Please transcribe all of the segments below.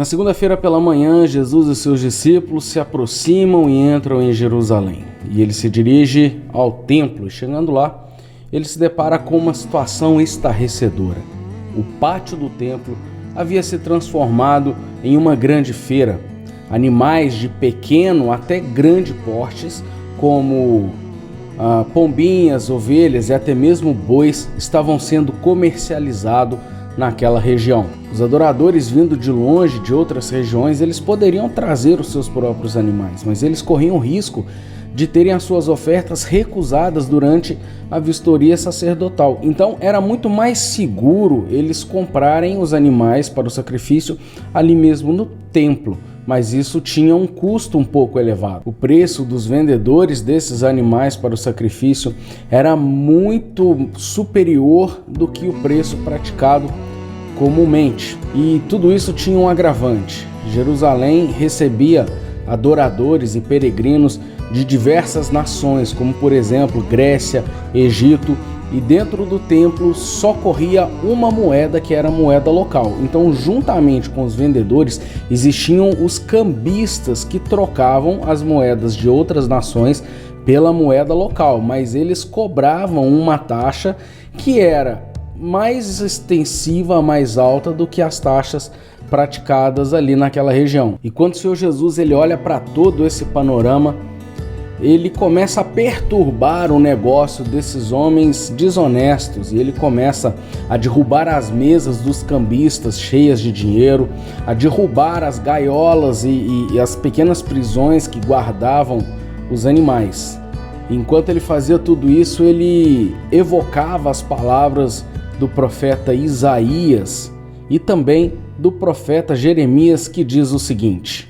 Na segunda-feira pela manhã, Jesus e seus discípulos se aproximam e entram em Jerusalém. E ele se dirige ao templo. Chegando lá, ele se depara com uma situação estarrecedora. O pátio do templo havia se transformado em uma grande feira. Animais de pequeno até grande portes, como pombinhas, ovelhas e até mesmo bois, estavam sendo comercializados naquela região. Os adoradores vindo de longe, de outras regiões, eles poderiam trazer os seus próprios animais, mas eles corriam risco de terem as suas ofertas recusadas durante a vistoria sacerdotal. Então era muito mais seguro eles comprarem os animais para o sacrifício ali mesmo no templo, mas isso tinha um custo um pouco elevado. O preço dos vendedores desses animais para o sacrifício era muito superior do que o preço praticado comumente. E tudo isso tinha um agravante. Jerusalém recebia adoradores e peregrinos de diversas nações, como por exemplo Grécia, Egito, e dentro do templo só corria uma moeda, que era a moeda local. Então, juntamente com os vendedores, existiam os cambistas que trocavam as moedas de outras nações pela moeda local, mas eles cobravam uma taxa que era mais extensiva, mais alta do que as taxas praticadas ali naquela região. E quando o Senhor Jesus ele olha para todo esse panorama, ele começa a perturbar o negócio desses homens desonestos e ele começa a derrubar as mesas dos cambistas cheias de dinheiro, a derrubar as gaiolas e as pequenas prisões que guardavam os animais. Enquanto ele fazia tudo isso, ele evocava as palavras do profeta Isaías e também do profeta Jeremias, que diz o seguinte: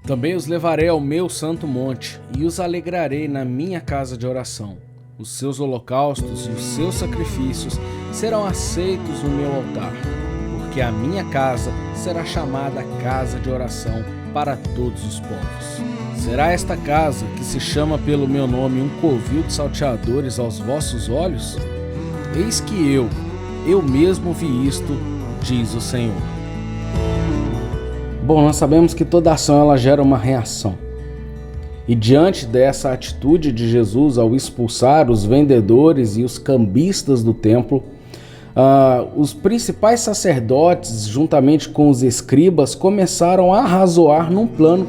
também os levarei ao meu santo monte e os alegrarei na minha casa de oração. Os seus holocaustos e os seus sacrifícios serão aceitos no meu altar, porque a minha casa será chamada casa de oração para todos os povos. Será esta casa, que se chama pelo meu nome, um covil de salteadores aos vossos olhos? Eis que eu mesmo vi isto, diz o Senhor. Bom, nós sabemos que toda ação ela gera uma reação. E diante dessa atitude de Jesus ao expulsar os vendedores e os cambistas do templo, os principais sacerdotes, juntamente com os escribas, começaram a arrazoar num plano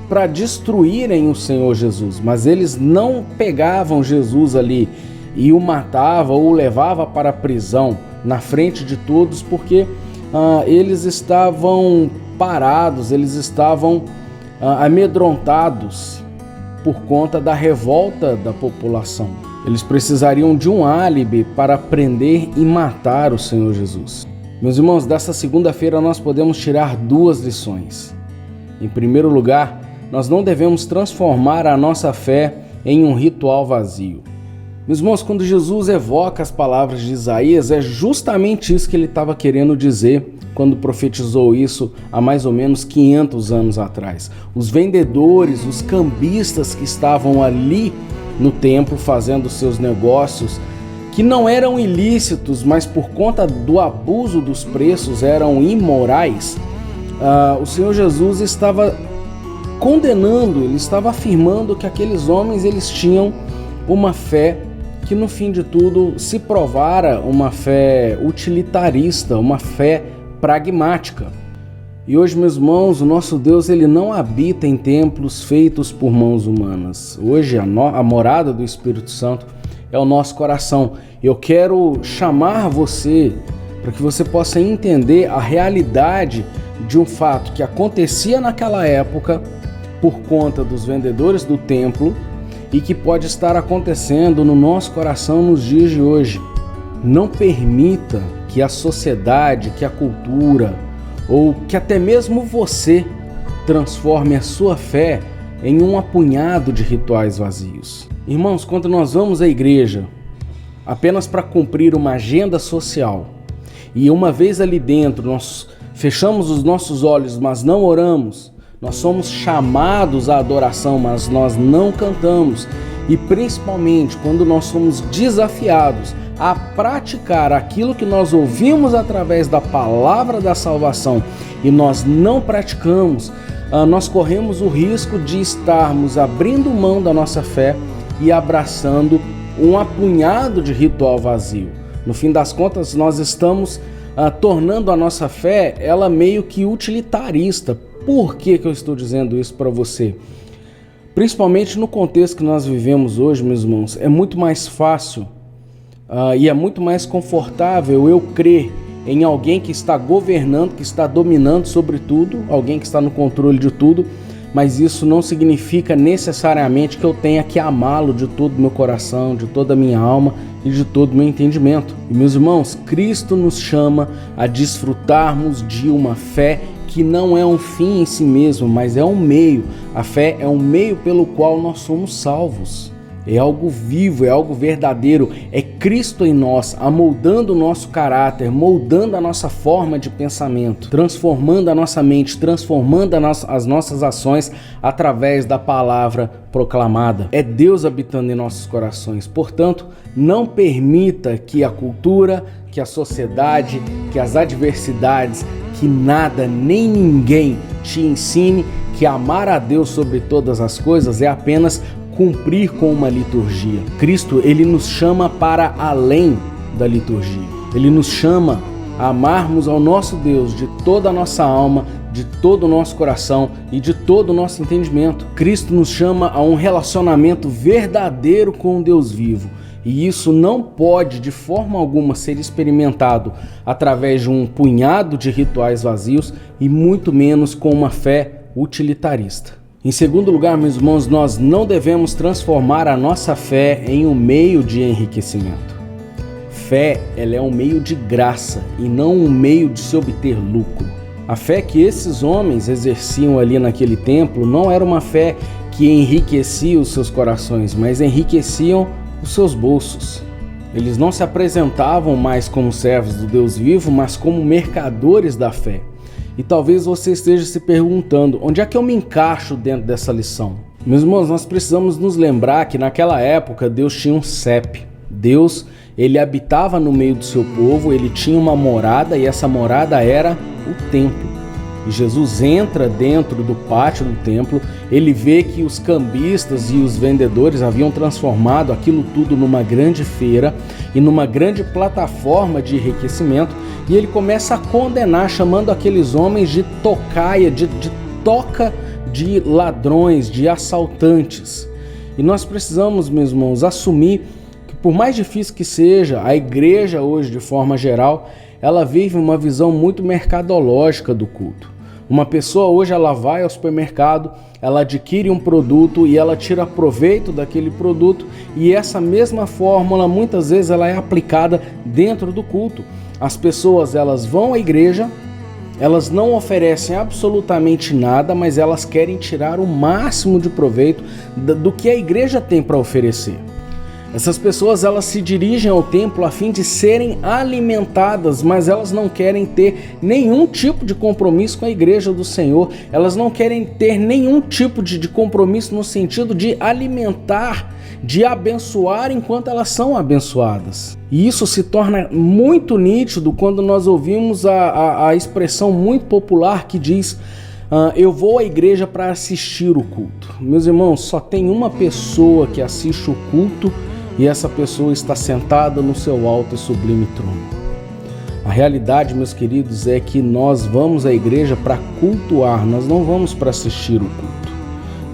para destruírem o Senhor Jesus. Mas eles não pegavam Jesus ali e o matavam ou o levavam para a prisão na frente de todos, porque eles estavam parados, eles estavam amedrontados por conta da revolta da população. Eles precisariam de um álibi para prender e matar o Senhor Jesus. Meus irmãos, dessa segunda-feira nós podemos tirar duas lições. Em primeiro lugar, nós não devemos transformar a nossa fé em um ritual vazio. Meus irmãos, quando Jesus evoca as palavras de Isaías, é justamente isso que ele estava querendo dizer quando profetizou isso há mais ou menos 500 anos atrás. Os vendedores, os cambistas que estavam ali no templo fazendo seus negócios, que não eram ilícitos, mas por conta do abuso dos preços eram imorais, o Senhor Jesus estava condenando, ele estava afirmando que aqueles homens eles tinham uma fé que no fim de tudo se provara uma fé utilitarista, uma fé pragmática. E hoje, meus irmãos, o nosso Deus ele não habita em templos feitos por mãos humanas. Hoje a morada do Espírito Santo é o nosso coração. Eu quero chamar você para que você possa entender a realidade de um fato que acontecia naquela época por conta dos vendedores do templo e que pode estar acontecendo no nosso coração nos dias de hoje. Não permita que a sociedade, que a cultura ou que até mesmo você transforme a sua fé em um apunhado de rituais vazios. Irmãos, quando nós vamos à igreja apenas para cumprir uma agenda social e uma vez ali dentro nós fechamos os nossos olhos, mas não oramos, Nós somos chamados à adoração, mas nós não cantamos. E principalmente quando nós somos desafiados a praticar aquilo que nós ouvimos através da palavra da salvação e nós não praticamos, nós corremos o risco de estarmos abrindo mão da nossa fé e abraçando um apunhado de ritual vazio. No fim das contas, nós estamos tornando a nossa fé ela meio que utilitarista. Por que eu estou dizendo isso para você? Principalmente no contexto que nós vivemos hoje, meus irmãos, é muito mais fácil e é muito mais confortável eu crer em alguém que está governando, que está dominando sobre tudo, alguém que está no controle de tudo, mas isso não significa necessariamente que eu tenha que amá-lo de todo o meu coração, de toda a minha alma e de todo o meu entendimento. E, meus irmãos, Cristo nos chama a desfrutarmos de uma fé que não é um fim em si mesmo, mas é um meio. A fé é um meio pelo qual nós somos salvos. É algo vivo, é algo verdadeiro, é Cristo em nós, amoldando o nosso caráter, moldando a nossa forma de pensamento, transformando a nossa mente, transformando as nossas ações através da palavra proclamada. É Deus habitando em nossos corações. Portanto, não permita que a cultura, que a sociedade, que as adversidades, que nada nem ninguém te ensine que amar a Deus sobre todas as coisas é apenas cumprir com uma liturgia. Cristo, ele nos chama para além da liturgia. Ele nos chama a amarmos ao nosso Deus de toda a nossa alma, de todo o nosso coração e de todo o nosso entendimento. Cristo nos chama a um relacionamento verdadeiro com o Deus vivo. E isso não pode de forma alguma ser experimentado através de um punhado de rituais vazios e muito menos com uma fé utilitarista. Em segundo lugar, meus irmãos, nós não devemos transformar a nossa fé em um meio de enriquecimento. Fé, ela é um meio de graça e não um meio de se obter lucro. A fé que esses homens exerciam ali naquele templo não era uma fé que enriquecia os seus corações, mas enriqueciam os seus bolsos. Eles não se apresentavam mais como servos do Deus vivo, mas como mercadores da fé. E talvez você esteja se perguntando, onde é que eu me encaixo dentro dessa lição? Meus irmãos, nós precisamos nos lembrar que naquela época Deus tinha um CEP. Deus, ele habitava no meio do seu povo, ele tinha uma morada e essa morada era o templo. E Jesus entra dentro do pátio do templo, ele vê que os cambistas e os vendedores haviam transformado aquilo tudo numa grande feira e numa grande plataforma de enriquecimento, e ele começa a condenar, chamando aqueles homens de tocaia, de toca de ladrões, de assaltantes. E nós precisamos, meus irmãos, assumir que, por mais difícil que seja, a igreja hoje, de forma geral, ela vive uma visão muito mercadológica do culto. Uma pessoa hoje, ela vai ao supermercado, ela adquire um produto e ela tira proveito daquele produto, e essa mesma fórmula muitas vezes ela é aplicada dentro do culto. As pessoas, elas vão à igreja, elas não oferecem absolutamente nada, mas elas querem tirar o máximo de proveito do que a igreja tem para oferecer. Essas pessoas, elas se dirigem ao templo a fim de serem alimentadas, mas elas não querem ter nenhum tipo de compromisso com a igreja do Senhor. Elas não querem ter nenhum tipo de compromisso no sentido de alimentar, de abençoar enquanto elas são abençoadas. E isso se torna muito nítido quando nós ouvimos a expressão muito popular que diz: eu vou à igreja para assistir o culto. Meus irmãos, só tem uma pessoa que assiste o culto, e essa pessoa está sentada no seu alto e sublime trono. A realidade, meus queridos, é que nós vamos à igreja para cultuar, nós não vamos para assistir o culto.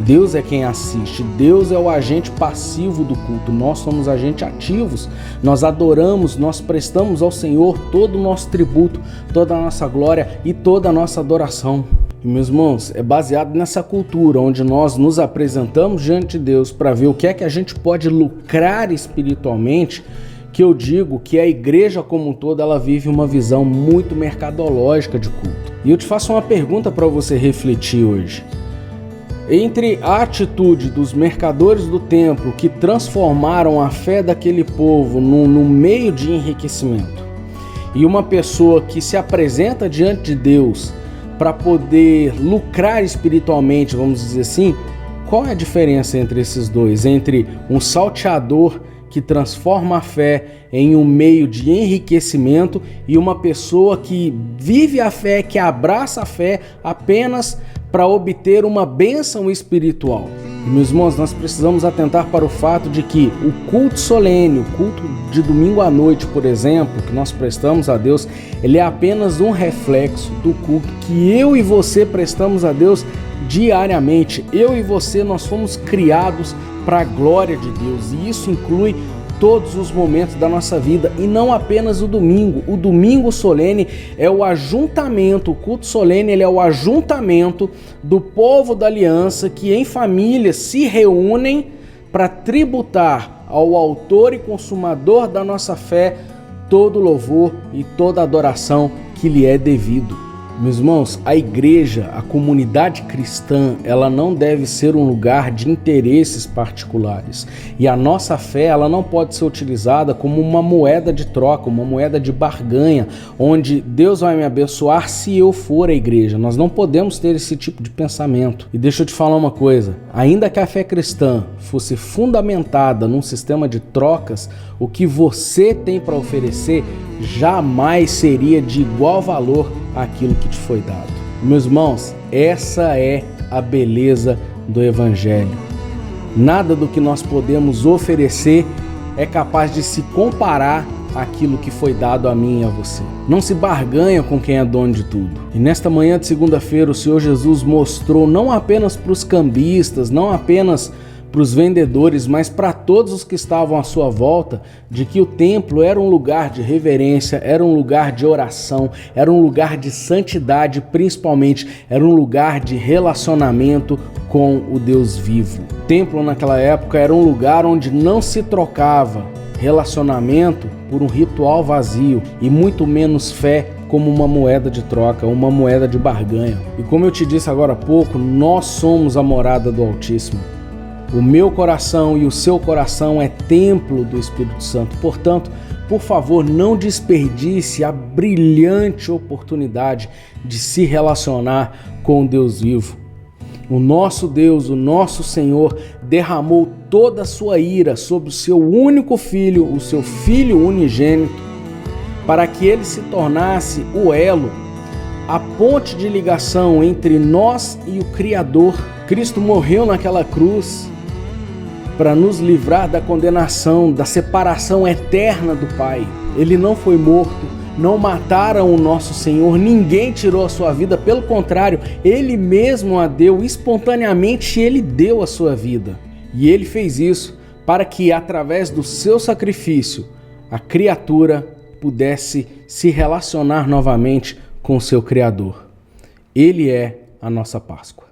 Deus é quem assiste, Deus é o agente passivo do culto, nós somos agentes ativos, nós adoramos, nós prestamos ao Senhor todo o nosso tributo, toda a nossa glória e toda a nossa adoração. E, meus irmãos, é baseado nessa cultura onde nós nos apresentamos diante de Deus para ver o que é que a gente pode lucrar espiritualmente, que eu digo que a igreja como um todo, ela vive uma visão muito mercadológica de culto. E eu te faço uma pergunta para você refletir hoje. Entre a atitude dos mercadores do templo que transformaram a fé daquele povo no meio de enriquecimento, e uma pessoa que se apresenta diante de Deus para poder lucrar espiritualmente, vamos dizer assim, qual é a diferença entre esses dois? Entre um salteador que transforma a fé em um meio de enriquecimento e uma pessoa que vive a fé, que abraça a fé apenas para obter uma bênção espiritual. E, meus irmãos, nós precisamos atentar para o fato de que o culto solene, o culto de domingo à noite, por exemplo, que nós prestamos a Deus, ele é apenas um reflexo do culto que eu e você prestamos a Deus diariamente. Eu e você, nós fomos criados para a glória de Deus, e isso inclui todos os momentos da nossa vida e não apenas o domingo. O domingo solene é o ajuntamento, o culto solene ele é o ajuntamento do povo da aliança que em família se reúnem para tributar ao autor e consumador da nossa fé todo louvor e toda adoração que lhe é devido. Meus irmãos, a igreja, a comunidade cristã, ela não deve ser um lugar de interesses particulares. E a nossa fé, ela não pode ser utilizada como uma moeda de troca, uma moeda de barganha, onde Deus vai me abençoar se eu for à igreja. Nós não podemos ter esse tipo de pensamento. E deixa eu te falar uma coisa, ainda que a fé cristã fosse fundamentada num sistema de trocas, o que você tem para oferecer jamais seria de igual valor àquilo que te foi dado. Meus irmãos, essa é a beleza do Evangelho. Nada do que nós podemos oferecer é capaz de se comparar àquilo que foi dado a mim e a você. Não se barganha com quem é dono de tudo. E nesta manhã de segunda-feira, o Senhor Jesus mostrou não apenas para os cambistas, não apenas para os vendedores, mas para todos os que estavam à sua volta, de que o templo era um lugar de reverência, era um lugar de oração, era um lugar de santidade, principalmente era um lugar de relacionamento com o Deus vivo. O templo naquela época era um lugar onde não se trocava relacionamento por um ritual vazio e muito menos fé como uma moeda de troca, uma moeda de barganha. E como eu te disse agora há pouco, nós somos a morada do Altíssimo. O meu coração e o seu coração é templo do Espírito Santo. Portanto, por favor, não desperdice a brilhante oportunidade de se relacionar com o Deus vivo. O nosso Deus, o nosso Senhor, derramou toda a sua ira sobre o seu único filho, o seu filho unigênito, para que ele se tornasse o elo, a ponte de ligação entre nós e o Criador. Cristo morreu naquela cruz para nos livrar da condenação, da separação eterna do Pai. Ele não foi morto, não mataram o nosso Senhor, ninguém tirou a sua vida, pelo contrário, Ele mesmo a deu espontaneamente, Ele deu a sua vida. E Ele fez isso para que, através do seu sacrifício, a criatura pudesse se relacionar novamente com o seu Criador. Ele é a nossa Páscoa.